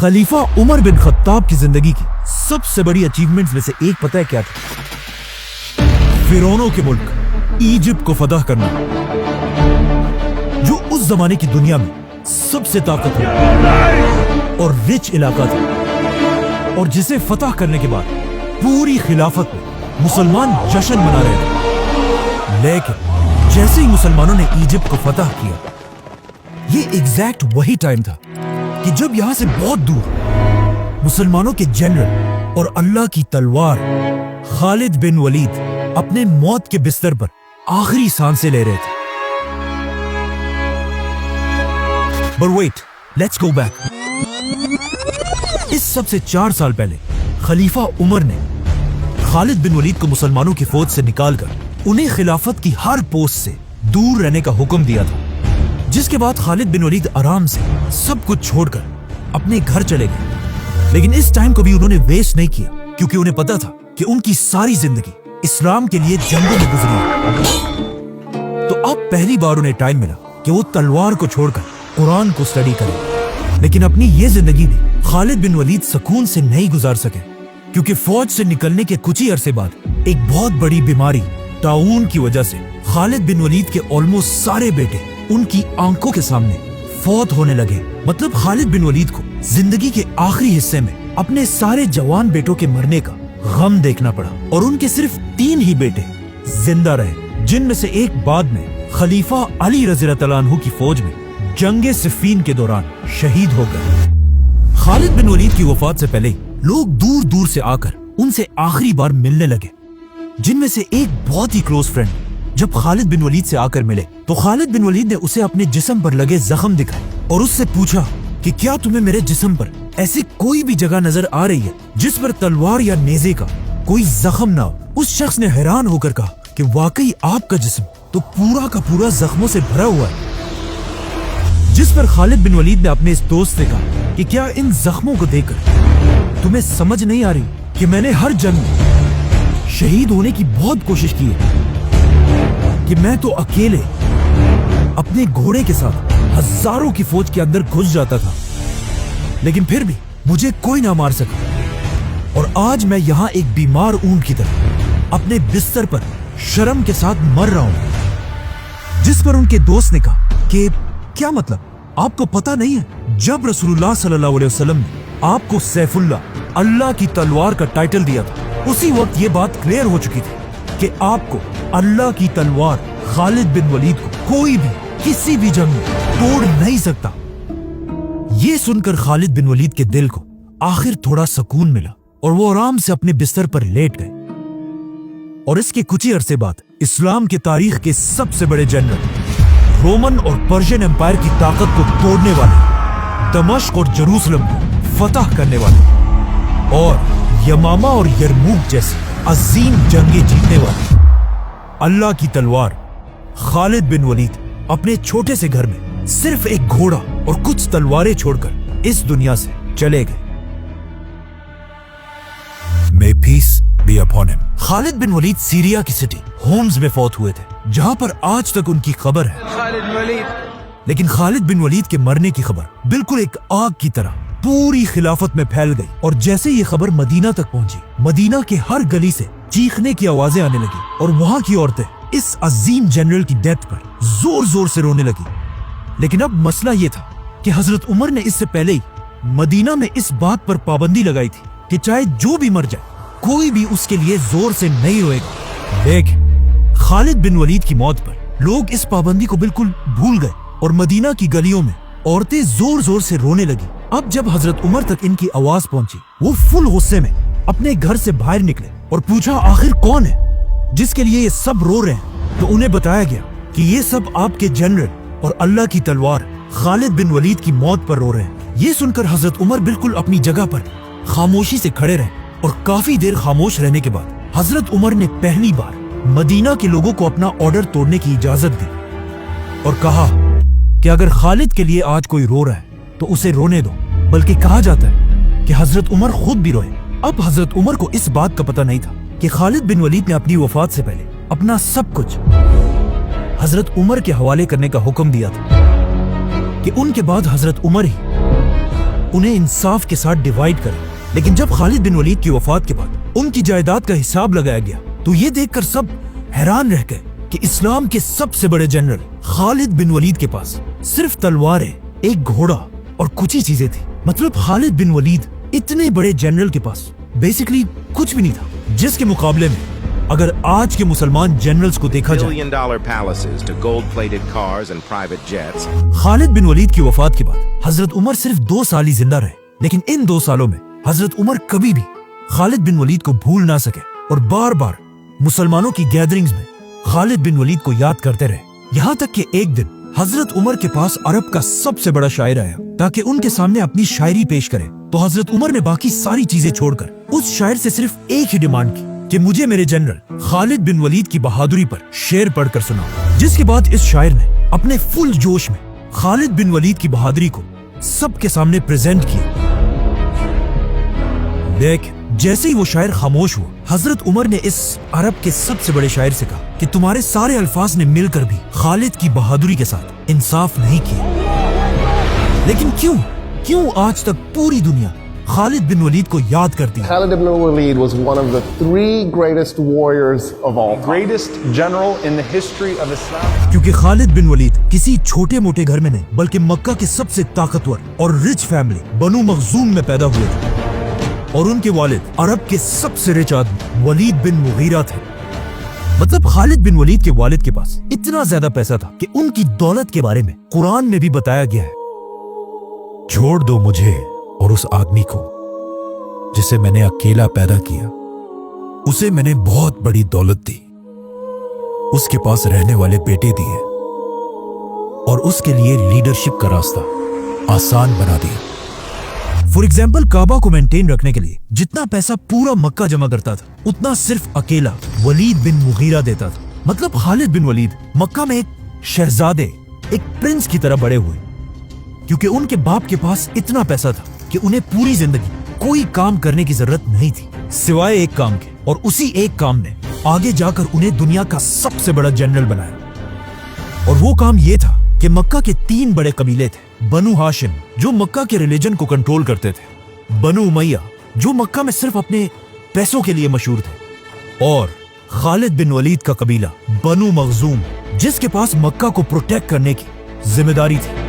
खलीफा Umar bin Khattab की जिंदगी की सबसे बड़ी अचीवमेंट्स में से एक पता है क्या था? फिरौनों के मुल्क इजिप्ट को फतह करना, जो उस जमाने की दुनिया में सबसे ताकतवर और रिच इलाका था, और जिसे फतह करने के बाद पूरी खिलाफत में मुसलमान जश्न मना रहे थे। लेकिन जैसे ही मुसलमानों ने इजिप्ट को फतह किया, ये एग्जैक्ट वही टाइम था कि जब यहां से बहुत दूर मुसलमानों के जनरल और अल्लाह की तलवार खालिद बिन वलीद अपने मौत के बिस्तर पर आखिरी सांसें ले रहे थे। But wait, let's go back. इस सब से 4 साल पहले खलीफा उमर ने खालिद बिन वलीद को मुसलमानों की फौज से निकालकर उन्हें खिलाफत की हर पोस्ट से दूर रहने का हुक्म दिया था, जिसके बाद खालिद बिन वलीद आराम से सब कुछ छोड़कर अपने घर चले गए। लेकिन इस टाइम को भी उन्होंने वेस्ट नहीं किया, क्योंकि उन्हें पता था कि उनकी सारी जिंदगी इस्लाम के लिए जंगों में गुजरी है। तो अब पहली बार उन्हें टाइम मिला कि वो तलवार को छोड़कर कुरान को स्टडी करें। लेकिन अपनी ये जिंदगी में खालिद बिन वलीद सुकून से नहीं गुजार सके, क्योंकि फौज से निकलने के कुछ ही अरसे बाद एक बहुत बड़ी बीमारी ताउन की वजह से खालिद बिन वलीद के ऑलमोस्ट सारे बेटे उनकी आंखों के सामने फौत होने लगे। मतलब खालिद बिन वलीद को जिंदगी के आखिरी हिस्से में अपने सारे जवान बेटों के मरने का गम देखना पड़ा, और उनके सिर्फ 3 ही बेटे जिंदा रहे, जिनमें से एक बाद में खलीफा अली रज़ियल्लाहु अन्हु की फौज में जंगे सिफ़ीन के दौरान शहीद हो गए। खालिद बिन वलीद की वफात से पहले लोग दूर दूर से आकर उनसे आखिरी बार मिलने लगे, जिनमें से एक बहुत ही क्लोज फ्रेंड जब खालिद बिन वलीद से आकर मिले तो खालिद बिन वलीद ने उसे अपने जिस्म पर लगे जख्म दिखाए और उससे पूछा कि क्या तुम्हें मेरे जिस्म पर ऐसी कोई भी जगह नजर आ रही है जिस पर तलवार या नेज़े का कोई जख्म ना हो। उस शख्स ने हैरान होकर कहा कि वाकई आपका जिस्म तो पूरा का पूरा जख्मों से भरा हुआ है। जिस पर खालिद बिन वलीद ने अपने इस दोस्त से कहा कि क्या इन जख्मों को देखकर तुम्हें समझ नहीं आ रही कि मैंने हर जंग में शहीद होने की बहुत कोशिश की है, कि मैं तो अकेले अपने घोड़े के साथ हजारों की फौज के अंदर घुस जाता था, लेकिन फिर भी मुझे कोई ना मार सका, और आज मैं यहाँ एक बीमार ऊंट की तरह अपने बिस्तर पर शर्म के साथ मर रहा हूँ। जिस पर उनके दोस्त ने कहा कि क्या मतलब, आपको पता नहीं है जब रसूलुल्लाह सल्लल्लाहु अलैहि वसल्लम ने आपको सैफुल्लाह अल्लाह की तलवार का टाइटल दिया था, उसी वक्त ये बात क्लियर हो चुकी थी कि आपको अल्लाह की तलवार खालिद बिन वलीद को कोई भी किसी भी जंग में तोड़ नहीं सकता। ये सुनकर खालिद बिन वलीद के दिल को आखिर थोड़ा सुकून मिला और वो आराम से अपने बिस्तर पर लेट गए। और इसके कुछ ही अरसे बाद इस्लाम के तारीख के सबसे बड़े जनरल, रोमन और पर्शियन एम्पायर की ताकत को तोड़ने वाले, दमिश्क और जेरूसलम को फतह करने वाले और यमामा और यरमूक जैसी अजीम जंगें जीतने वाले अल्लाह की तलवार खालिद बिन वलीद अपने छोटे से घर में सिर्फ एक घोड़ा और कुछ तलवारें छोड़कर इस दुनिया से चले गए। May peace be upon him. Khalid bin Walid Syria की सिटी होम्स में फौत हुए थे, जहां पर आज तक उनकी खबर है। लेकिन खालिद बिन वलीद के मरने की खबर बिल्कुल एक आग की तरह पूरी खिलाफत में फैल गई, और जैसे ये खबर मदीना तक पहुंची, मदीना के हर गली से चीखने की आवाजें आने लगी, और वहां की औरतें इस अजीम जनरल की डेथ पर जोर जोर से रोने लगी। लेकिन अब मसला ये था कि हजरत उमर ने इससे पहले ही मदीना में इस बात पर पाबंदी लगाई थी कि चाहे जो भी मर जाए, कोई भी उसके लिए जोर से नहीं रोएगा। लेकिन खालिद बिन वलीद की मौत पर लोग इस पाबंदी को बिल्कुल भूल गए, और मदीना की गलियों में औरतें जोर जोर से रोने लगी। अब जब हजरत उमर तक इनकी आवाज पहुंची, वो फुल गुस्से में अपने घर से बाहर निकले और पूछा आखिर कौन है जिसके लिए ये सब रो रहे हैं। तो उन्हें बताया गया कि ये सब आपके जनरल और अल्लाह की तलवार खालिद बिन वलीद की मौत पर रो रहे हैं। ये सुनकर हजरत उमर बिल्कुल अपनी जगह पर खामोशी से खड़े रहे, और काफी देर खामोश रहने के बाद हजरत उमर ने पहली बार मदीना के लोगों को अपना ऑर्डर तोड़ने की इजाजत दी और कहा कि अगर खालिद के लिए आज कोई रो रहा है तो उसे रोने दो, बल्कि कहा जाता है कि हजरत उमर खुद भी रोए। अब हजरत उमर को इस बात का पता नहीं था कि खालिद बिन वलीद ने अपनी वफात से पहले अपना सब कुछ हजरत उमर के हवाले करने का हुक्म दिया था, कि उनके बाद हजरत उमर ही انہیں انصاف کے ساتھ ڈیوائیڈ کریں. لیکن جب خالد بن ولید کی وفات کے بعد ان کی جائیداد کا حساب لگایا گیا تو یہ دیکھ کر سب حیران رہ گئے کہ اسلام کے سب سے بڑے جنرل خالد بن ولید کے پاس صرف تلواریں، ایک گھوڑا اور کچھ ہی چیزیں تھی. مطلب خالد بن ولید اتنے بڑے جنرل کے پاس بیسیکلی کچھ بھی نہیں تھا، جس کے مقابلے میں اگر آج کے مسلمان جنرلز کو دیکھا جائے. $1 billion palaces to gold-plated cars and private jets. خالد بن ولید کی وفات کے بعد حضرت عمر صرف 2 سال ہی زندہ رہے، لیکن ان 2 سالوں میں حضرت عمر کبھی بھی خالد بن ولید کو بھول نہ سکے اور بار بار مسلمانوں کی گیدرنگز میں خالد بن ولید کو یاد کرتے رہے. یہاں تک کہ ایک دن حضرت عمر کے پاس عرب کا سب سے بڑا شاعر آیا تاکہ ان کے سامنے اپنی شاعری پیش کرے. تو حضرت عمر نے باقی ساری چیزیں چھوڑ کر اس شاعر سے صرف ایک ہی ڈیمانڈ کی کہ مجھے میرے جنرل خالد بن ولید کی بہادری پر شعر پڑھ کر سناؤ. جس کے بعد اس شاعر نے اپنے فل جوش میں خالد بن ولید کی بہادری کو سب کے سامنے پریزنٹ کیا. دیکھ جیسے ہی وہ شاعر خاموش ہوا، حضرت عمر نے اس عرب کے سب سے بڑے شاعر سے کہا کہ تمہارے سارے الفاظ نے مل کر بھی خالد کی بہادری کے ساتھ انصاف نہیں کیا. لیکن کیوں آج تک پوری دنیا خالد بن ولید کو یاد کرتی ہے؟ Khalid ibn Walid was one of the 3 greatest warriors of all time. Greatest general in the history of Islam. کیونکہ خالد بن ولید کسی چھوٹے موٹے گھر میں نہیں بلکہ مکہ کے سب سے طاقتور اور رچ فیملی بنو مخزوم میں پیدا ہوئے تھے، اور ان کے والد عرب کے سب سے رچ آدمی ولید بن مغیرہ تھے. مطلب خالد بن ولید کے والد کے پاس اتنا زیادہ پیسہ تھا کہ ان کی دولت کے بارے میں قرآن میں بھی بتایا گیا ہے، چھوڑ دو مجھے اور اس آدمی کو جسے میں نے اکیلا پیدا کیا، اسے میں نے بہت بڑی دولت دی، اس کے پاس رہنے والے بیٹے دیے اور اس کے لیے لیڈرشپ کا راستہ آسان بنا دیا. فور ایگزامپل کعبہ کو مینٹین رکھنے کے لیے جتنا پیسہ پورا مکہ جمع کرتا تھا اتنا صرف اکیلا ولید بن مغیرہ دیتا تھا. مطلب خالد بن ولید مکہ میں ایک شہزادے، ایک پرنس کی طرح بڑے ہوئے کیونکہ ان کے باپ کے پاس اتنا پیسہ تھا کہ انہیں پوری زندگی کوئی کام کرنے کی ضرورت نہیں تھی سوائے ایک کام کے، اور اسی ایک کام نے آگے جا کر انہیں دنیا کا سب سے بڑا جنرل بنایا. اور وہ کام یہ تھا کہ مکہ کے 3 بڑے قبیلے تھے. بنو ہاشم جو مکہ کے ریلیجن کو کنٹرول کرتے تھے، بنو امیہ جو مکہ میں صرف اپنے پیسوں کے لیے مشہور تھے، اور خالد بن ولید کا قبیلہ بنو مخزوم جس کے پاس مکہ کو پروٹیکٹ کرنے کی ذمہ داری تھی.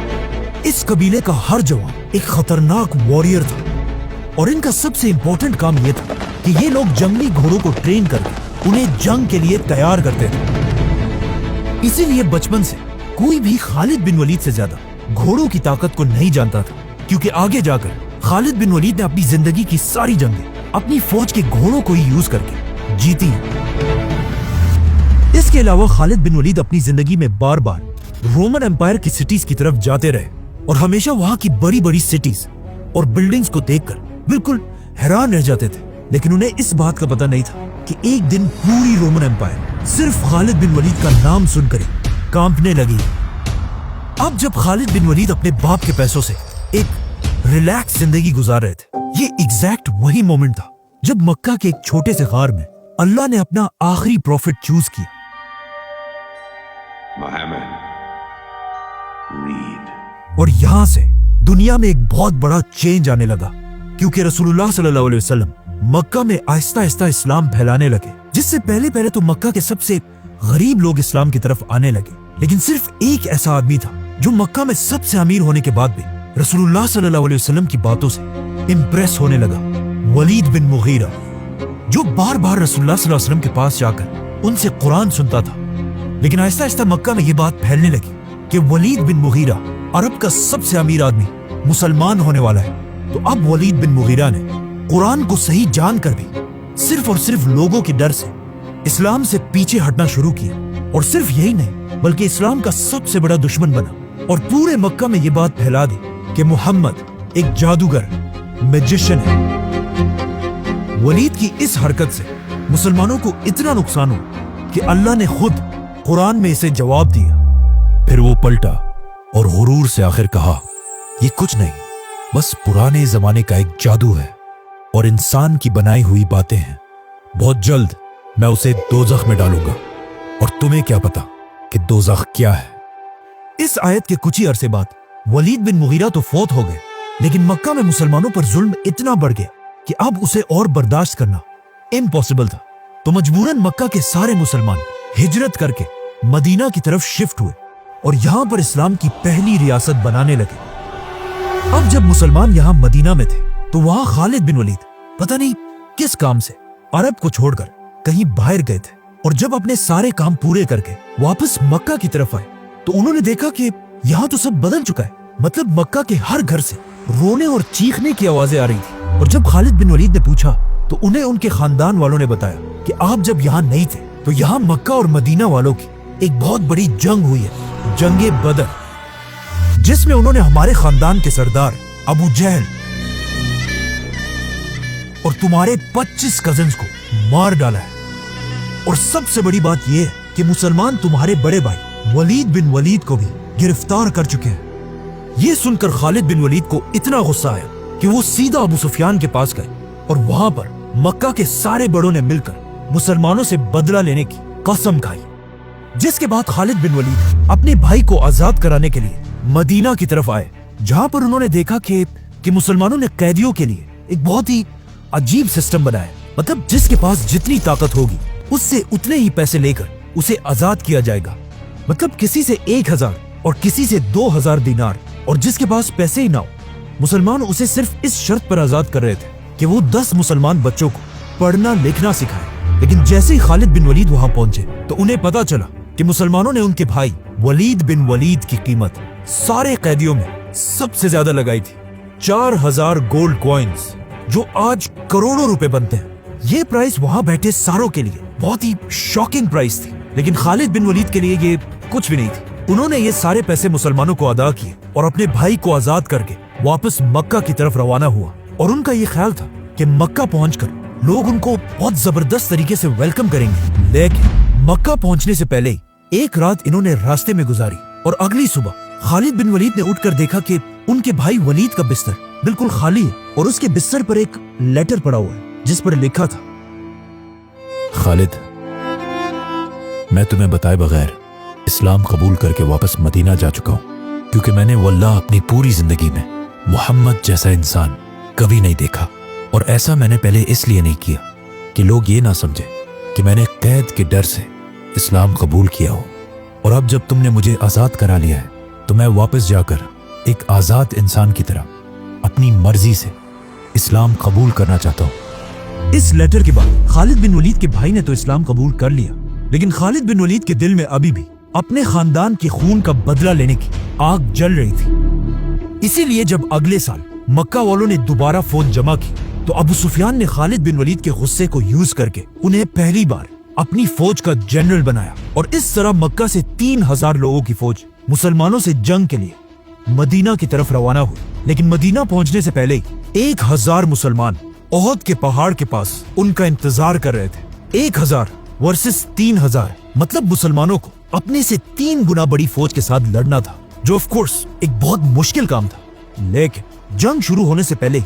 اس قبیلے کا ہر جوان ایک خطرناک واریر تھا، اور ان کا سب سے امپورٹنٹ کام یہ تھا کہ یہ لوگ جنگلی گھوڑوں کو ٹرین کر کے انہیں جنگ کے لیے تیار کرتے تھے. اسی لیے بچپن سے کوئی بھی خالد بن ولید سے زیادہ گھوڑوں کی طاقت کو نہیں جانتا تھا، کیونکہ آگے جا کر خالد بن ولید نے اپنی زندگی کی ساری جنگیں اپنی فوج کے گھوڑوں کو ہی یوز کر کے جیتی ہیں. اس کے علاوہ خالد بن ولید اپنی زندگی میں بار بار رومن امپائر کی سٹیز کی طرف جاتے رہے اور ہمیشہ وہاں کی بڑی بڑی سٹیز اور بلڈنگز کو دیکھ کر بالکل حیران رہ جاتے تھے. لیکن انہیں اس بات کا پتہ نہیں تھا کہ ایک دن پوری رومن امپائر صرف خالد بن ولید کا نام سن کر کانپنے لگی. اب جب خالد بن ولید اپنے باپ کے پیسوں سے ایک ریلیکس زندگی گزار رہے تھے، یہ ایگزیکٹ وہی مومنٹ تھا جب مکہ کے ایک چھوٹے سے غار میں اللہ نے اپنا آخری پروفٹ چوز کیا. Muhammad, read. اور یہاں سے دنیا میں ایک بہت بڑا چینج آنے لگا، کیونکہ رسول اللہ صلی اللہ علیہ وسلم مکہ میں آہستہ آہستہ اسلام پھیلانے لگے، جس سے پہلے تو مکہ کے سب سے غریب لوگ اسلام کی طرف آنے لگے. لیکن صرف ایک ایسا آدمی تھا جو مکہ میں سب سے امیر ہونے کے بعد بھی رسول اللہ صلی اللہ علیہ وسلم کی باتوں سے امپریس ہونے لگا، ولید بن مغیرہ، جو بار بار رسول اللہ صلی اللہ علیہ وسلم کے پاس جا کر ان سے قرآن سنتا تھا. لیکن آہستہ آہستہ مکہ میں یہ بات پھیلنے لگی کہ ولید بن مغیرہ عرب کا سب سے امیر آدمی مسلمان ہونے والا ہے. تو اب ولید بن مغیرہ نے قرآن کو صحیح جان کر بھی صرف اور صرف لوگوں کے ڈر سے اسلام سے پیچھے ہٹنا شروع کیا. اور صرف یہی نہیں بلکہ اسلام کا سب سے بڑا دشمن بنا اور پورے مکہ میں یہ بات پھیلا دی کہ محمد ایک جادوگر، میجیشن ہے. ولید کی اس حرکت سے مسلمانوں کو اتنا نقصان ہوا کہ اللہ نے خود قرآن میں اسے جواب دیا. پھر وہ پلٹا اور غرور سے آخر کہا، یہ کچھ نہیں، بس پرانے زمانے کا ایک جادو ہے اور انسان کی بنائی ہوئی باتیں ہیں. بہت جلد میں اسے دوزخ میں ڈالوں گا اور تمہیں کیا پتا کہ دوزخ کیا ہے. اس آیت کے کچھ ہی عرصے بعد ولید بن مغیرہ تو فوت ہو گئے، लेकिन मक्का में मुसलमानों पर जुल्म इतना बढ़ गया कि अब उसे और बर्दाश्त करना इम्पॉसिबल था। तो मजबूरन मक्का के सारे मुसलमान हिजरत करके मदीना की तरफ शिफ्ट हुए और यहाँ पर इस्लाम की पहली रियासत बनाने लगे। अब जब मुसलमान यहाँ मदीना में थे तो वहाँ खालिद बिन वलीद पता नहीं किस काम से अरब को छोड़कर कहीं बाहर गए थे, और जब अपने सारे काम पूरे करके वापस मक्का की तरफ आए तो उन्होंने देखा कि यहाँ तो सब बदल चुका है। मतलब मक्का के हर घर से रोने और चीखने की आवाजें आ रही थी। और जब खालिद बिन वलीद ने पूछा तो उन्हें उनके खानदान वालों ने बताया कि आप जब यहाँ नहीं थे तो यहाँ मक्का और मदीना वालों की एक बहुत बड़ी जंग हुई है, जंगे बदर, जिसमें उन्होंने हमारे खानदान के सरदार अबू जहल और तुम्हारे 25 कजिन्स को मार डाला है। और सबसे बड़ी बात यह है कि मुसलमान तुम्हारे बड़े भाई वलीद बिन वलीद को भी गिरफ्तार कर चुके हैं। ये सुनकर खालिद बिन वलीद को इतना गुस्सा आया कि वो सीधा अबू सुफियान के पास गए और वहां पर मक्का के सारे बड़ों ने मिलकर मुसलमानों से बदला लेने की कसम खाई। जिसके बाद खालिद बिन वलीद अपने भाई को आजाद कराने के लिए मदीना की तरफ आए, जहां पर उन्होंने देखा कि मुसलमानों ने कैदियों के लिए एक बहुत ही अजीब सिस्टम बनाया। मतलब जिसके पास जितनी ताकत होगी उससे उतने ही पैसे लेकर उसे आजाद किया जाएगा। मतलब किसी से 1000 और किसी से 2000 दिनार, और जिसके पास पैसे ही ना हो मुसलमान उसे सिर्फ इस शर्त पर आजाद कर रहे थे कि वो 10 मुसलमान बच्चों को पढ़ना लिखना सिखाए। लेकिन जैसे ही खालिद बिन वलीद वहां पहुंचे तो उन्हें पता चला कि मुसलमानों ने उनके भाई वलीद बिन वलीद की कीमत सारे कैदियों में सबसे ज्यादा लगाई थी, 4000 गोल्ड कॉइन्स, जो आज करोड़ों रुपए बनते हैं। ये प्राइस वहां बैठे सारों के लिए बहुत ही शॉकिंग प्राइस थी, लेकिन खालिद बिन वलीद के लिए ये कुछ भी नहीं थी। उन्होंने ये सारे पैसे मुसलमानों को अदा किए और अपने भाई को आजाद करके वापस मक्का की तरफ रवाना हुआ। और उनका ये ख्याल था कि मक्का पहुंचकर लोग उनको बहुत जबरदस्त तरीके से वेलकम करेंगे। लेकिन मक्का पहुंचने से पहले एक रात इन्होंने रास्ते में गुजारी और अगली सुबह खालिद बिन वलीद ने उठकर देखा कि उनके भाई वलीद का बिस्तर बिल्कुल खाली है और उसके बिस्तर पर एक लेटर पड़ा हुआ है जिस पर लिखा था, खालिद, मैं तुम्हें बताए बगैर इस्लाम कबूल करके वापस मदीना जा चुका हूँ, क्योंकि मैंने वल्लाह अपनी पूरी जिंदगी में मोहम्मद जैसा इंसान कभी नहीं देखा। और ऐसा मैंने पहले इसलिए नहीं किया कि लोग ये ना समझे कि मैंने कैद के डर से इस्लाम कबूल किया हो। और अब जब तुमने मुझे आज़ाद करा लिया है तो मैं वापस जाकर एक आज़ाद इंसान की तरह अपनी मर्जी से इस्लाम कबूल करना चाहता हूँ। इस लेटर के बाद खालिद बिन वलीद के भाई ने तो इस्लाम कबूल कर लिया, लेकिन खालिद बिन वलीद के दिल में अभी भी अपने खानदान के खून का बदला लेने की आग जल रही थी। इसीलिए जब अगले साल मक्का वालों ने दोबारा फौज जमा की तो अबू सुफियान ने खालिद बिन वलीद के गुस्से को यूज करके उन्हें पहली बार अपनी फौज का जनरल बनाया। और इस तरह मक्का से 3000 लोगों की फौज मुसलमानों से जंग के लिए मदीना की तरफ रवाना हुई। लेकिन मदीना पहुंचने से पहले 1000 मुसलमान ओहद के पहाड़ के पास उनका इंतजार कर रहे थे। 1000 वर्सेस 3000, मतलब मुसलमानों को अपने से 3 गुना बड़ी फौज के साथ लड़ना था, जो ऑफ कोर्स एक बहुत मुश्किल काम था। लेकिन जंग शुरू होने से पहले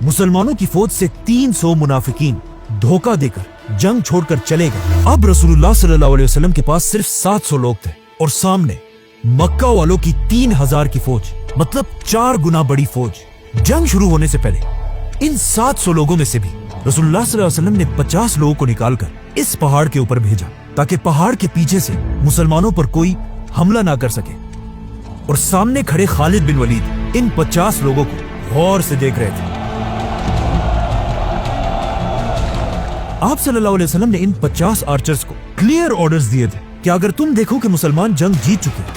मुसलमानों की फौज से 300 मुनाफिकीन धोखा देकर जंग छोड़कर चले गए। अब रसूलुल्लाह सल्लल्लाहु अलैहि वसल्लम के पास सिर्फ 700 लोग थे और सामने मक्का वालों की 3000 की फौज, मतलब 4 गुना बड़ी फौज। जंग शुरू होने से पहले इन 700 लोगों में से भी रसूलुल्लाह सल्लल्लाहु अलैहि वसल्लम ने 50 लोगों को निकालकर इस पहाड़ के ऊपर भेजा ताकि पहाड़ के पीछे से मुसलमानों पर कोई हमला ना कर सके। और सामने खड़े खालिद बिन वलीद इन 50 लोगों को गौर से देख रहे थे। आप सल्लल्लाहु अलैहि वसल्लम ने इन 50 आर्चर्स को क्लियर ऑर्डर्स दिए थे कि अगर तुम देखो कि मुसलमान जंग जीत चुके हैं,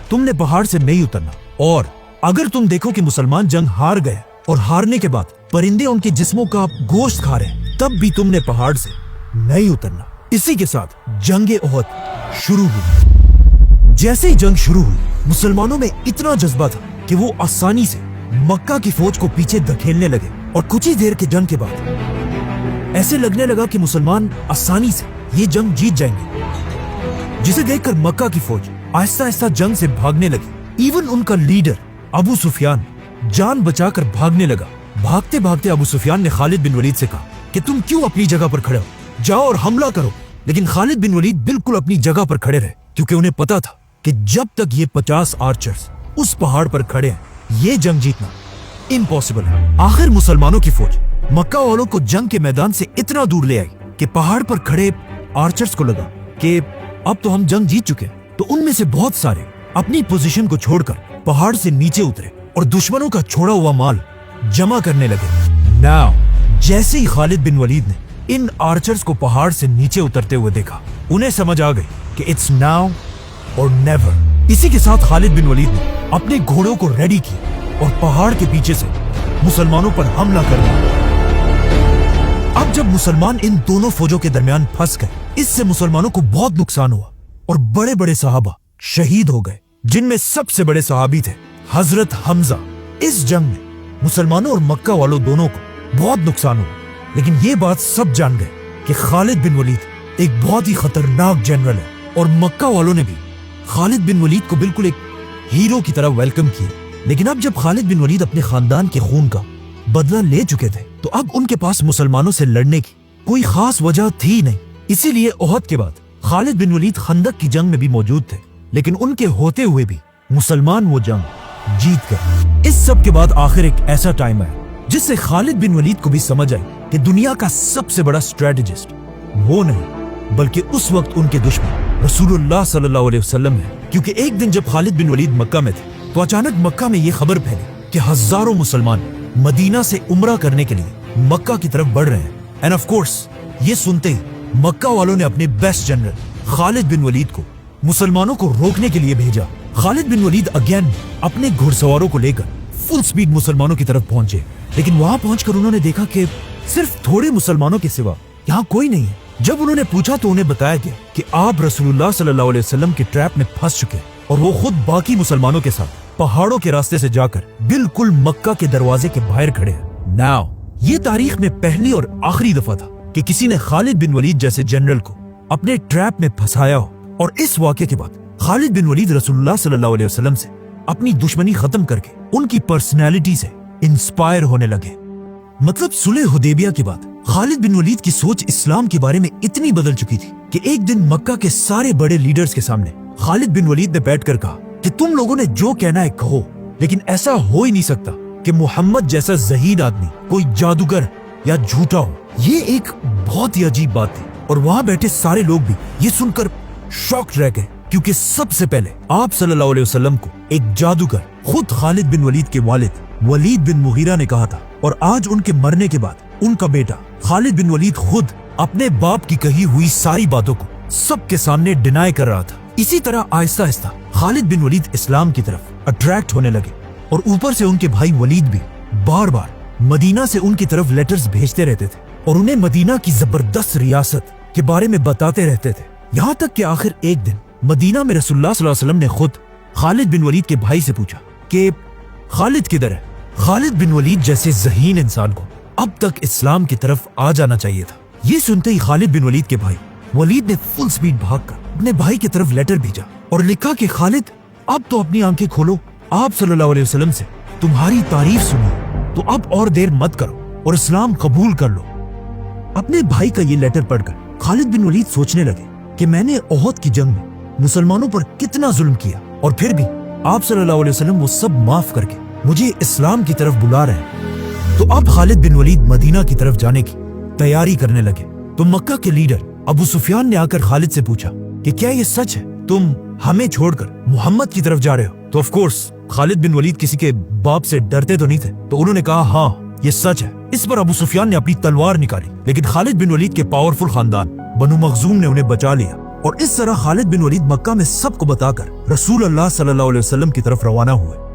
तुमने पहाड़ से नहीं उतरना, और अगर तुम देखो कि मुसलमान जंग हार गए और हारने के बाद परिंदे उनके जिस्मों का गोश्त खा रहे हैं, तब भी तुमने पहाड़ से नहीं उतरना। इसी के साथ जंगे ओहद शुरू हुई। जैसे ही जंग शुरू हुई, मुसलमानों में इतना जज्बा था कि वो आसानी से मक्का की फौज को पीछे धकेलने लगे। और कुछ ही देर के जंग के बाद ऐसे लगने लगा कि मुसलमान आसानी से ये जंग जीत जाएंगे, जिसे देखकर मक्का की फौज आहिस्ता आहिस्ता जंग से भागने लगी। इवन उनका लीडर अबू सुफियान जान बचाकर भागने लगा। भागते भागते अबू सुफियान ने खालिद बिन वलीद से कहा कि तुम क्यों अपनी जगह पर खड़े हो, जाओ और हमला करो। लेकिन खालिद बिन वलीद बिल्कुल अपनी जगह पर खड़े रहे, क्योंकि उन्हें पता था कि जब तक ये 50 आर्चर्स उस पहाड़ पर खड़े हैं ये जंग जीतना इम्पॉसिबल है। आखिर मुसलमानों की फौज मक्का वालों को जंग के मैदान से इतना दूर ले आई कि पहाड़ पर खड़े आर्चर्स को लगा कि अब तो हम जंग जीत चुके हैं। तो उनमें से बहुत सारे अपनी पोजीशन को छोड़कर पहाड़ से नीचे उतरे और दुश्मनों का छोड़ा हुआ माल जमा करने लगे। नाउ जैसे ही खालिद बिन वलीद ने इन आर्चर्स को पहाड़ से नीचे उतरते हुए देखा, उन्हें समझ आ गई कि इट्स नाउ और नेवर। इसी के साथ खालिद बिन वलीद ने अपने घोड़ों को रेडी किया और पहाड़ के पीछे से मुसलमानों पर हमला कर दिया। अब जब मुसलमान इन दोनों फौजों के दरमियान फंस गए, इससे मुसलमानों को बहुत नुकसान हुआ और बड़े बड़े सहाबा शहीद हो गए, जिनमें सबसे बड़े सहाबी थे हजरत हमजा। इस जंग में मुसलमानों और मक्का वालों दोनों को बहुत नुकसान हुआ, लेकिन ये बात सब जान गए कि खालिद बिन वलीद एक बहुत ही खतरनाक जनरल है और मक्का वालों ने भी खालिद बिन वलीद को बिल्कुल एक हीरो की तरह वेलकम किया। लेकिन अब जब खालिद बिन वलीद अपने खानदान के खून का बदला ले चुके थे, तो अब उनके पास मुसलमानों से लड़ने की कोई खास वजह थी नहीं। इसीलिए ओहद के बाद खालिद बिन वलीद खंदक की जंग में भी मौजूद थे, लेकिन उनके होते हुए भी मुसलमान वो जंग जीत गए। इस सब के बाद आखिर एक ऐसा टाइम आया जिससे खालिद बिन वलीद को भी समझ आई कि दुनिया का सबसे बड़ा स्ट्रेटेजिस्ट वो नहीं बल्कि उस वक्त उनके दुश्मन रसूलुल्लाह सल्लल्लाहु अलैहि वसल्लम है। क्योंकि एक दिन जब खालिद बिन वलीद मक्का में थे, तो अचानक मक्का में ये खबर फैली कि हजारों मुसलमान मदीना से उम्रा करने के लिए मक्का की तरफ बढ़ रहे हैं। एंड ऑफ कोर्स ये सुनते ही मक्का वालों ने अपने best general Khalid bin Waleed को मुसलमानों को रोकने के लिए भेजा। खालिद बिन वलीद अगेन अपने घुड़सवारों को लेकर फुल स्पीड मुसलमानों की तरफ पहुंचे, लेकिन वहां पहुंचकर उन्होंने देखा कि सिर्फ थोड़े मुसलमानों के सिवा यहाँ कोई नहीं है। जब उन्होंने पूछा तो उन्हें बताया गया कि आप रसूलुल्लाह सल्लल्लाहु अलैहि वसल्लम के ट्रैप में फंस चुके हैं और वो खुद बाकी मुसलमानों के साथ पहाड़ों के रास्ते से जाकर बिल्कुल मक्का के दरवाजे के बाहर खड़े हैं। नाउ ये तारीख में पहली और आखिरी दफा था कि किसी ने खालिद बिन वलीद जैसे जनरल को अपने ट्रैप में फंसाया हो। और इस वाक़े के बाद खालिद बिन वलीद रसूलुल्लाह सल्लल्लाहु अलैहि वसल्लम से अपनी दुश्मनी खत्म करके उनकी पर्सनैलिटी से इंस्पायर होने लगे। मतलब सुलह हुदैबिया के बाद खालिद बिन वलीद की सोच इस्लाम के बारे में इतनी बदल चुकी थी कि एक दिन मक्का के सारे बड़े लीडर्स के सामने खालिद बिन वलीद ने बैठकर कहा कि तुम लोगों ने जो कहना है कहो, लेकिन ऐसा हो ही नहीं सकता कि मोहम्मद जैसा ज़हीद आदमी कोई जादूगर या झूठा हो। ये एक बहुत ही अजीब बात थी और वहां बैठे सारे लोग भी ये सुनकर शॉक्ड रह गए, क्योंकि सबसे पहले आप सल्लल्लाहु अलैहि वसल्लम को एक जादूगर खुद खालिद बिन वलीद के वालिद वलीद बिन मुगीरा ने कहा था, और आज उनके मरने के बाद उनका बेटा खालिद बिन वलीद खुद अपने बाप की कही हुई सारी बातों को सबके सामने डिनाई कर रहा था। इसी तरह आहिस्ता आहिस्ता खालिद बिन वलीद इस्लाम की तरफ अट्रैक्ट होने लगे और ऊपर से उनके भाई वलीद भी बार बार मदीना से उनकी तरफ लेटर्स भेजते रहते थे और उन्हें मदीना की जबरदस्त रियासत के बारे में बताते रहते थे। यहाँ तक कि आखिर एक दिन मदीना में रसूलुल्लाह सल्लल्लाहु अलैहि वसल्लम ने खुद खालिद बिन वलीद के भाई से पूछा कि खालिद किधर है। खालिद बिन वलीद जैसे ज़हीन इंसान को अब तक इस्लाम की तरफ आ जाना चाहिए था। ये सुनते ही खालिद बिन वलीद के भाई वलीद ने फुल स्पीड भागकर अपने भाई की तरफ लेटर भेजा और लिखा कि खालिद अब तो अपनी आंखें खोलो, आप सल्लल्लाहु अलैहि वसल्लम से तुम्हारी तारीफ सुनी, तो अब और देर मत करो और इस्लाम कबूल कर लो। अपने भाई का ये लेटर पढ़कर खालिद बिन वलीद सोचने लगे कि मैंने ओहद की जंग में मुसलमानों पर कितना जुल्म किया और फिर भी आप सल्लल्लाहु अलैहि वसल्लम वो सब माफ करके मुझे इस्लाम की तरफ बुला रहे हैं। तो अब खालिद बिन वलीद मदीना की तरफ जाने की तैयारी करने लगे। तो मक्का के लीडर अबू सुफियान ने आकर खालिद से पूछा कि क्या ये सच है, तुम हमें छोड़कर मोहम्मद की तरफ जा रहे हो? तो of course Khalid bin Waleed किसी के बाप से डरते तो नहीं थे, तो उन्होंने कहा हाँ ये सच है। इस पर अबू सुफियान ने अपनी तलवार निकाली, लेकिन खालिद बिन वलीद के पावरफुल खानदान बनु मखजूम ने उन्हें बचा लिया और इस तरह खालिद बिन वलीद मक्का में सबको बताकर रसूल अल्लाह सल्लल्लाहु अलैहि वसल्लम की तरफ रवाना हुए।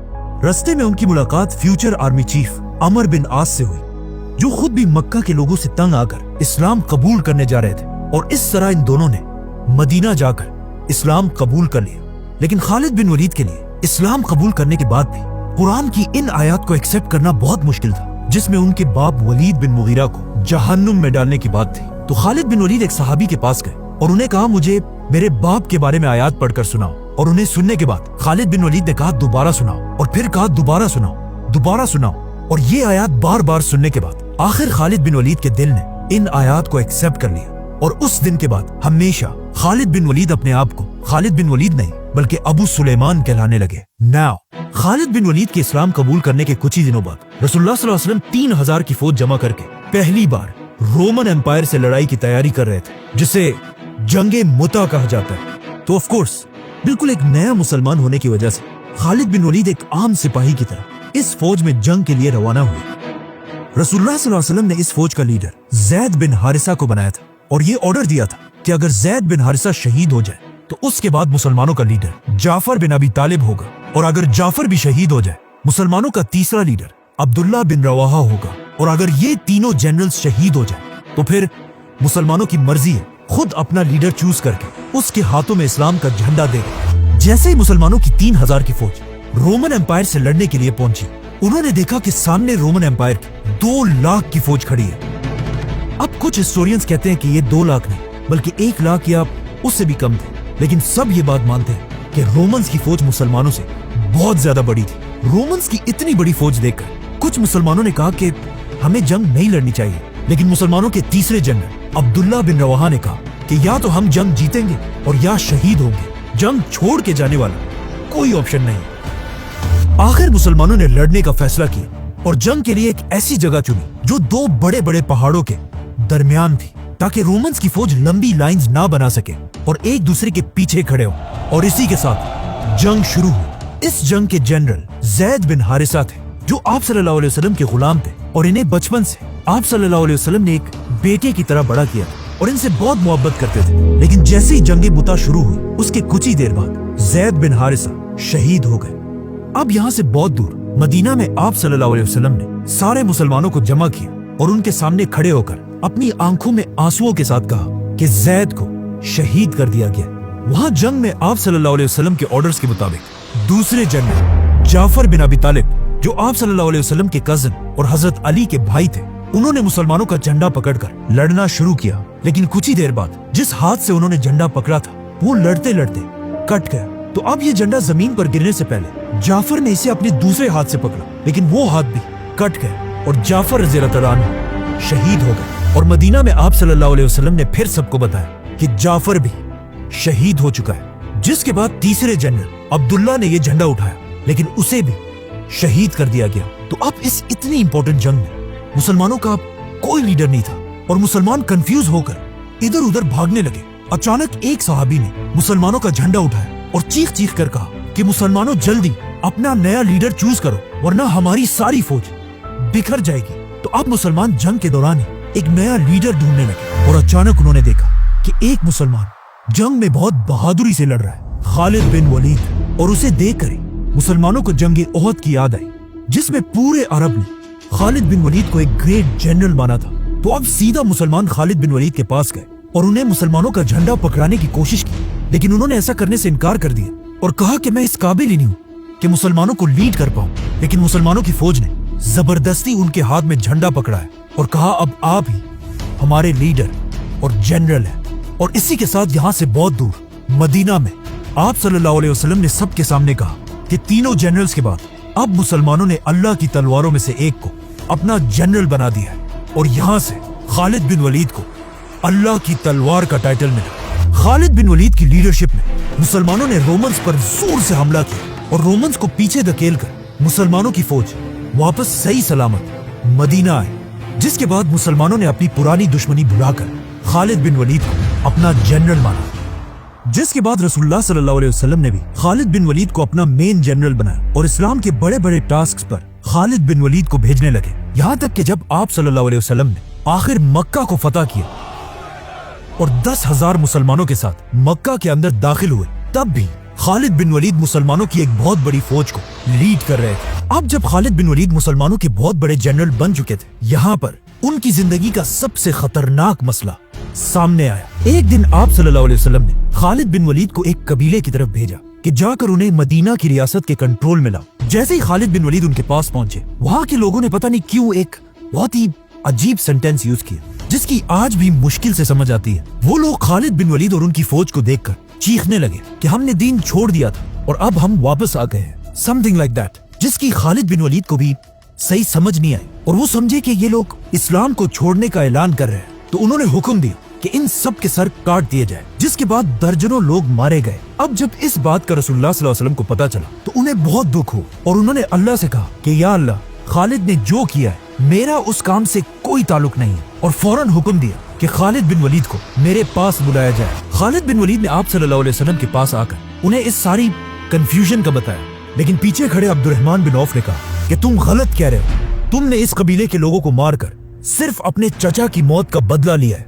रास्ते में उनकी मुलाकात फ्यूचर आर्मी चीफ अमर बिन आस से हुई, जो खुद भी मक्का के लोगों से तंग आकर इस्लाम कबूल करने जा रहे थे और इस तरह इन दोनों ने मदीना जाकर इस्लाम कबूल कर लिया। लेकिन खालिद बिन वलीद के लिए इस्लाम कबूल करने के बाद भी कुरान की इन आयत को एक्सेप्ट करना बहुत मुश्किल था, जिसमें उनके बाप वलीद बिन मुगीरा को जहन्नुम में डालने की बात थी। तो खालिद बिन वलीद एक सहाबी के पास गए और उन्हें कहा मुझे मेरे बाप के बारे में आयत पढ़कर सुनाओ। और उन्हें सुनने के बाद खालिद बिन वलीद ने कहा दोबारा सुनाओ, और फिर कहा दोबारा सुनाओ, दोबारा सुनाओ। और ये आयत बार बार सुनने के बाद आखिर खालिद बिन वलीद के दिल ने इन आयत को एक्सेप्ट कर लिया और उस दिन के बाद हमेशा खालिद बिन वलीद अपने आप को खालिद बिन वलीद नहीं बल्कि अबू सुलेमान कहलाने लगे। नाउ खालिद बिन वलीद के इस्लाम कबूल करने के कुछ ही दिनों बाद रसूलुल्लाह सल्लल्लाहु अलैहि वसल्लम 3000 की फौज जमा करके पहली बार रोमन एम्पायर से लड़ाई की तैयारी कर रहे थे, जिसे जंगे मुता कहा जाता है। तो ऑफ कोर्स बिल्कुल एक नया मुसलमान होने की वजह से खालिद बिन वलीद एक आम सिपाही की तरह इस फौज में जंग के लिए रवाना हुए। रसूलुल्लाह सल्लल्लाहु अलैहि वसल्लम ने इस फौज का लीडर ज़ैद बिन हारिसा को बनाया था और ये ऑर्डर दिया था कि अगर ज़ैद बिन हारिसा शहीद हो जाए तो उसके बाद मुसलमानों का लीडर जाफर बिन अबी तालिब होगा, और अगर जाफर भी शहीद हो जाए मुसलमानों का तीसरा लीडर अब्दुल्ला बिन रवाहा होगा, और अगर ये तीनों जनरल्स शहीद हो जाए तो फिर मुसलमानों की मर्जी है खुद अपना लीडर चूज करके उसके हाथों में इस्लाम का झंडा देगा। जैसे ही मुसलमानों की 3000 की फौज रोमन एम्पायर से लड़ने के लिए पहुंची, उन्होंने देखा कि सामने रोमन एम्पायर की 2 लाख की फौज खड़ी है। अब कुछ हिस्टोरियंस कहते हैं कि ये 2 लाख नहीं बल्कि 1 लाख या उससे भी कम थे, लेकिन सब ये बात मानते हैं कि रोमन्स की फौज मुसलमानों से बहुत ज्यादा बड़ी थी। रोमन्स की इतनी बड़ी फौज देखकर कुछ मुसलमानों ने कहा कि हमें जंग नहीं लड़नी चाहिए, लेकिन मुसलमानों के तीसरे जनरल अब्दुल्ला बिन रवाहा ने कहा कि या तो हम जंग जीतेंगे और या शहीद होंगे, जंग छोड़ के जाने वाला कोई ऑप्शन नहीं। आखिर मुसलमानों ने लड़ने का फैसला किया और जंग के लिए एक ऐसी जगह चुनी जो 2 बड़े बड़े पहाड़ों के दरमियान थी, ताकि रोमन्स की फौज लंबी लाइंस ना बना सके और एक दूसरे के पीछे खड़े हो। और इसी के साथ जंग शुरू हुई। इस जंग के जनरल ज़ैद बिन हारिसा थे, जो आप सल्लल्लाहु अलैहि वसल्लम के गुलाम थे और इन्हें बचपन से आप सल्लल्लाहु अलैहि वसल्लम ने एक बेटे की तरह बड़ा किया और इनसे बहुत मोहब्बत करते थे। लेकिन जैसे ही जंगे मुता शुरू हुई, उसके कुछ ही देर बाद ज़ैद बिन हारिसा शहीद हो गए। अब यहाँ से बहुत दूर मदीना में आप सल्लल्लाहु अलैहि वसल्लम ने सारे मुसलमानों को जमा किया और उनके सामने खड़े होकर अपनी आंखों में आंसुओं के साथ कहा कि ज़ैद को शहीद कर दिया गया। वहां जंग में आप सल्लल्लाहु अलैहि वसल्लम के ऑर्डर्स के मुताबिक दूसरे जनरल जाफर बिन अबी तालिब, जो आप सल्लल्लाहु अलैहि वसल्लम के कजन और हजरत अली के भाई थे, उन्होंने मुसलमानों का झंडा पकड़कर लड़ना शुरू किया। लेकिन कुछ ही देर बाद जिस हाथ से उन्होंने झंडा पकड़ा था वो लड़ते लड़ते कट गया। तो अब ये झंडा जमीन पर गिरने से पहले जाफर ने इसे अपने दूसरे हाथ से पकड़ा, लेकिन वो हाथ भी कट गया और जाफर रज़ियल्लाहु अन्हु शहीद हो गए। और मदीना में आप सल्लल्लाहु अलैहि वसल्लम ने फिर सबको बताया कि जाफर भी शहीद हो चुका है। जिसके बाद तीसरे जनरल अब्दुल्ला ने यह झंडा उठाया, लेकिन उसे भी शहीद कर दिया गया। तो अब इस इतनी इंपॉर्टेंट जंग में मुसलमानों का कोई लीडर नहीं था और मुसलमान कंफ्यूज होकर इधर उधर भागने लगे। अचानक एक सहाबी ने मुसलमानों का झंडा उठाया और चीख चीख कर कहा कि मुसलमानों जल्दी अपना नया लीडर चूज करो, वरना हमारी सारी फौज बिखर जाएगी। तो अब मुसलमान जंग के दौरान ही एक नया लीडर ढूंढने लगे और अचानक उन्होंने देखा कि एक मुसलमान जंग में बहुत बहादुरी से लड़ रहा है, खालिद बिन वलीद। और उसे देखकर ही मुसलमानों को जंगे ओहद की याद आई, जिसमें पूरे अरब ने खालिद बिन वलीद को एक ग्रेट जनरल माना था। तो अब सीधा मुसलमान खालिद बिन वलीद के पास गए और उन्हें मुसलमानों का झंडा पकड़ाने की कोशिश की, लेकिन उन्होंने ऐसा करने से इनकार कर दिया और कहा कि मैं इस काबिल ही नहीं हूँ कि मुसलमानों को लीड कर पाऊं। लेकिन मुसलमानों की फौज ने जबरदस्ती उनके हाथ में झंडा पकड़ाया और कहा अब आप ही हमारे लीडर और जनरल हैं। और इसी के साथ यहाँ से बहुत दूर मदीना में आप सल्लल्लाहु अलैहि वसल्लम ने सबके सामने कहा कि तीनों जनरल्स के बाद अब मुसलमानों ने अल्लाह की तलवारों में से एक को अपना जनरल बना दिया है। और यहाँ से खालिद बिन वलीद को अल्लाह की तलवार का टाइटल मिला। खालिद बिन वलीद की लीडरशिप में मुसलमानों ने रोमन्स पर जोर से हमला किया और रोमन्स को पीछे धकेलकर मुसलमानों की फौज वापस सही सलामत मदीना आई। जिसके बाद मुसलमानों ने अपनी पुरानी दुश्मनी भुलाकर खालिद बिन वलीद को अपना जनरल माना। जिसके बाद रसूलुल्लाह सल्लल्लाहु अलैहि वसल्लम ने भी खालिद बिन वलीद को अपना मेन जनरल बनाया और इस्लाम के बड़े बड़े टास्क पर खालिद बिन वलीद को भेजने लगे। यहाँ तक कि जब आप सल्लल्लाहु अलैहि वसल्लम ने आखिर मक्का को फतह किया और 10,000 मुसलमानों के साथ मक्का के अंदर दाखिल हुए, तब भी खालिद बिन वलीद मुसलमानों की एक बहुत बड़ी फौज को लीड कर रहे थे। अब जब खालिद बिन वलीद मुसलमानों के बहुत बड़े जनरल बन चुके थे, यहाँ पर उनकी जिंदगी का सबसे खतरनाक मसला सामने आया। एक दिन आप सल्लल्लाहु अलैहि वसल्लम ने खालिद बिन वलीद को एक कबीले की तरफ भेजा कि जाकर उन्हें मदीना की रियासत के कंट्रोल में लाओ। जैसे ही खालिद बिन वलीद उनके पास पहुंचे, वहाँ के लोगों ने पता नहीं क्यों एक बहुत ही अजीब सेंटेंस यूज किया, जिसकी आज भी मुश्किल से समझ आती है। वो लोग खालिद बिन वलीद और उनकी फौज को देखकर चीखने लगे कि हमने दीन छोड़ दिया था और अब हम वापस आ गए हैं, समथिंग लाइक दैट, जिसकी खालिद बिन वलीद को भी सही समझ नहीं आई और वो समझे कि ये लोग इस्लाम को छोड़ने का ऐलान कर रहे हैं। तो उन्होंने हुक्म दिया کہ ان سب کے سر کاٹ دیے جائے، جس کے بعد درجنوں لوگ مارے گئے۔ اب جب اس بات کا رسول اللہ صلی اللہ علیہ وسلم کو پتا چلا تو انہیں بہت دکھ ہوا اور انہوں نے اللہ سے کہا کہ یا اللہ، خالد نے جو کیا ہے میرا اس کام سے کوئی تعلق نہیں ہے، اور فوراً حکم دیا کہ خالد بن ولید کو میرے پاس بلایا جائے۔ خالد بن ولید نے آپ صلی اللہ علیہ وسلم کے پاس آ کر انہیں اس ساری کنفیوژن کا بتایا، لیکن پیچھے کھڑے عبد الرحمن بن عوف نے کہا کہ تم غلط کہہ رہے ہو، تم نے اس قبیلے کے لوگوں کو مار کر صرف اپنے چچا کی موت کا بدلہ لیا ہے،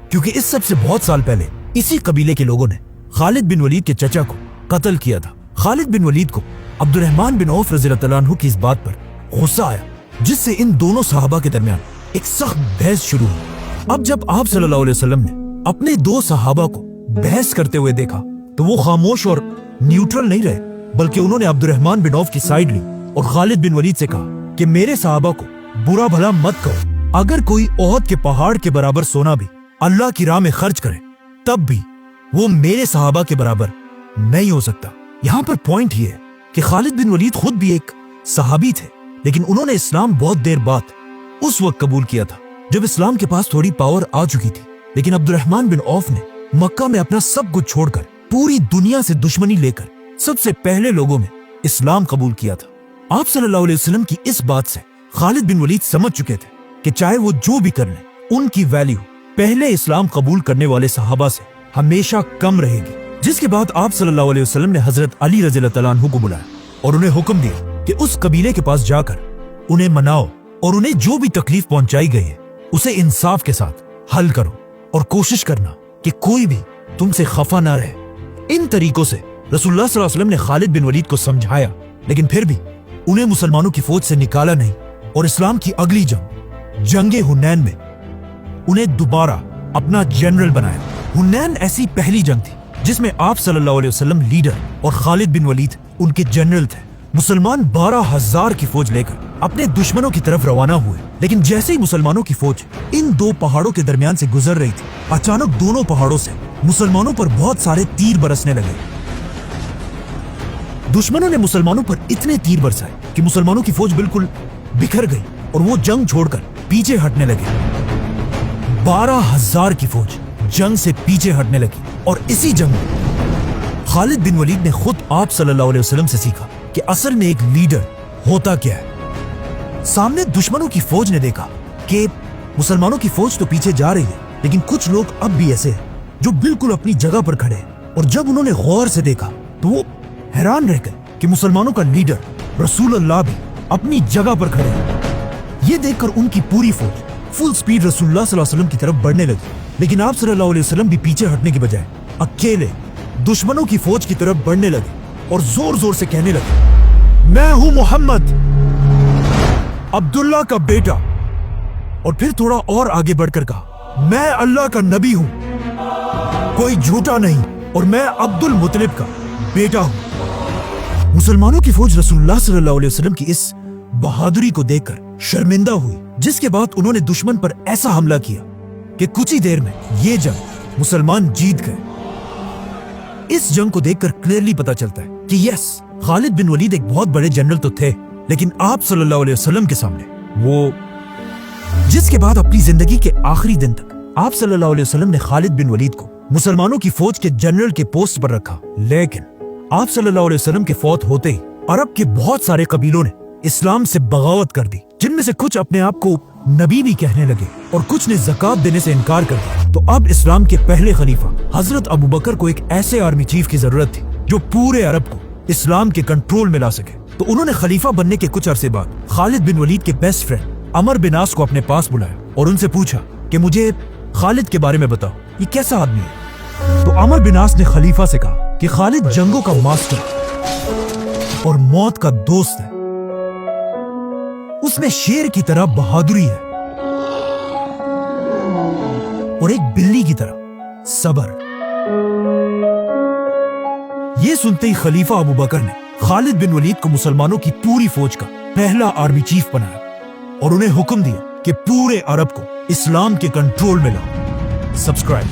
کیونکہ اس سب سے بہت سال پہلے اسی قبیلے کے لوگوں نے خالد بن ولید کے چچا کو قتل کیا تھا۔ خالد بن ولید کو عبد الرحمن بن عوف رضی اللہ عنہ کی اس بات پر غصہ آیا، جس سے ان دونوں صحابہ کے درمیان ایک سخت بحث شروع ہوئی۔ اب جب آپ صلی اللہ علیہ وسلم نے اپنے دو صحابہ کو بحث کرتے ہوئے دیکھا تو وہ خاموش اور نیوٹرل نہیں رہے، بلکہ انہوں نے عبد الرحمن بن عوف کی سائیڈ لی اور خالد بن ولید سے کہا کہ میرے صحابہ کو برا بھلا مت کہو، اگر کوئی احد کے پہاڑ کے برابر سونا بھی اللہ کی راہ میں خرچ کرے تب بھی وہ میرے صحابہ کے برابر نہیں ہو سکتا۔ یہاں پر پوائنٹ یہ ہے کہ خالد بن ولید خود بھی ایک صحابی تھے، لیکن انہوں نے اسلام بہت دیر بعد اس وقت قبول کیا تھا جب اسلام کے پاس تھوڑی پاور آ چکی تھی۔ لیکن عبد الرحمن بن عوف نے مکہ میں اپنا سب کچھ چھوڑ کر پوری دنیا سے دشمنی لے کر سب سے پہلے لوگوں میں اسلام قبول کیا تھا۔ آپ صلی اللہ علیہ وسلم کی اس بات سے خالد بن ولید سمجھ چکے تھے کہ چاہے وہ جو بھی کر لیں، ان کی ویلیو پہلے اسلام قبول کرنے والے صحابہ سے ہمیشہ کم رہے گی۔ جس کے بعد آپ صلی اللہ علیہ وسلم نے حضرت علی رضی اللہ عنہ کو بلایا اور انہیں حکم دیا کہ اس قبیلے کے پاس جا کر انہیں مناؤ اور انہیں جو بھی تکلیف پہنچائی گئی ہے اسے انصاف کے ساتھ حل کرو، اور کوشش کرنا کہ کوئی بھی تم سے خفا نہ رہے۔ ان طریقوں سے رسول اللہ صلی اللہ علیہ وسلم نے خالد بن ولید کو سمجھایا، لیکن پھر بھی انہیں مسلمانوں کی فوج سے نکالا نہیں، اور اسلام کی اگلی جنگ حنین میں انہیں دوبارہ اپنا جنرل بنایا۔ حنین ایسی پہلی جنگ تھی جس میں آپ صلی اللہ علیہ وسلم لیڈر اور خالد بن ولید ان کے جنرل تھے۔ مسلمان 12,000 کی فوج لے کر اپنے دشمنوں کی طرف روانہ ہوئے، لیکن جیسے ہی مسلمانوں کی فوج ان دو پہاڑوں کے درمیان سے گزر رہی تھی، اچانک دونوں پہاڑوں سے مسلمانوں پر بہت سارے تیر برسنے لگے۔ دشمنوں نے مسلمانوں پر اتنے تیر برسائے کہ مسلمانوں کی فوج بالکل بکھر گئی اور وہ جنگ چھوڑ کر پیچھے ہٹنے لگے۔ 12,000 کی فوج جنگ سے پیچھے ہٹنے لگی، اور اسی جنگ میں خالد بن ولید نے خود آپ صلی اللہ علیہ وسلم سے سیکھا کہ اصل میں ایک لیڈر ہوتا کیا ہے۔ سامنے دشمنوں کی فوج نے دیکھا کہ مسلمانوں کی فوج تو پیچھے جا رہی ہے، لیکن کچھ لوگ اب بھی ایسے ہیں جو بالکل اپنی جگہ پر کھڑے ہیں، اور جب انہوں نے غور سے دیکھا تو وہ حیران رہ گئے کہ مسلمانوں کا لیڈر رسول اللہ بھی اپنی جگہ پر کھڑے ہیں۔ یہ دیکھ کر ان کی پوری فوج فل سپیڈ رسول اللہ صلی اللہ علیہ وسلم کی طرف بڑھنے لگی، لیکن آپ صلی اللہ علیہ وسلم بھی پیچھے ہٹنے کی بجائے اکیلے دشمنوں کی فوج کی طرف بڑھنے لگے اور زور زور سے کہنے لگے، میں ہوں محمد، عبداللہ کا بیٹا، اور پھر تھوڑا اور آگے بڑھ کر کہا، میں اللہ کا نبی ہوں، کوئی جھوٹا نہیں، اور میں عبد المطلب کا بیٹا ہوں۔ مسلمانوں کی فوج رسول اللہ صلی اللہ علیہ وسلم کی اس بہادری کو دیکھ کر شرمندہ ہوئی، جس کے بعد انہوں نے دشمن پر ایسا حملہ کیا کہ کچھ ہی دیر میں یہ جنگ مسلمان جیت گئے۔ اس جنگ کو دیکھ کر کلیئرلی پتا چلتا ہے کہ یس، خالد بن ولید ایک بہت بڑے جنرل تو تھے، لیکن آپ صلی اللہ علیہ وسلم کے سامنے وہ، جس کے بعد اپنی زندگی کے آخری دن تک آپ صلی اللہ علیہ وسلم نے خالد بن ولید کو مسلمانوں کی فوج کے جنرل کے پوسٹ پر رکھا، لیکن آپ صلی اللہ علیہ وسلم کے فوت ہوتے ہی عرب کے بہت سارے قبیلوں نے اسلام سے بغاوت کر دی، جن میں سے کچھ اپنے آپ کو نبی بھی کہنے لگے اور کچھ نے زکات دینے سے انکار کر دیا۔ تو اب اسلام کے پہلے خلیفہ حضرت ابوبکر کو ایک ایسے آرمی چیف کی ضرورت تھی جو پورے عرب کو اسلام کے کنٹرول میں لا سکے۔ تو انہوں نے خلیفہ بننے کے کچھ عرصے بعد خالد بن ولید کے بیسٹ فرینڈ عمر بن عاص کو اپنے پاس بلایا اور ان سے پوچھا کہ مجھے خالد کے بارے میں بتاؤ، یہ کیسا آدمی ہے؟ تو عمر بن عاص نے خلیفہ سے کہا کہ خالد جنگوں کا ماسٹر اور موت کا دوست ہے، اس میں شیر کی طرح بہادری ہے اور ایک بلی کی طرح صبر۔ یہ سنتے ہی خلیفہ ابوبکر نے خالد بن ولید کو مسلمانوں کی پوری فوج کا پہلا آرمی چیف بنایا اور انہیں حکم دیا کہ پورے عرب کو اسلام کے کنٹرول میں لاؤ۔ سبسکرائب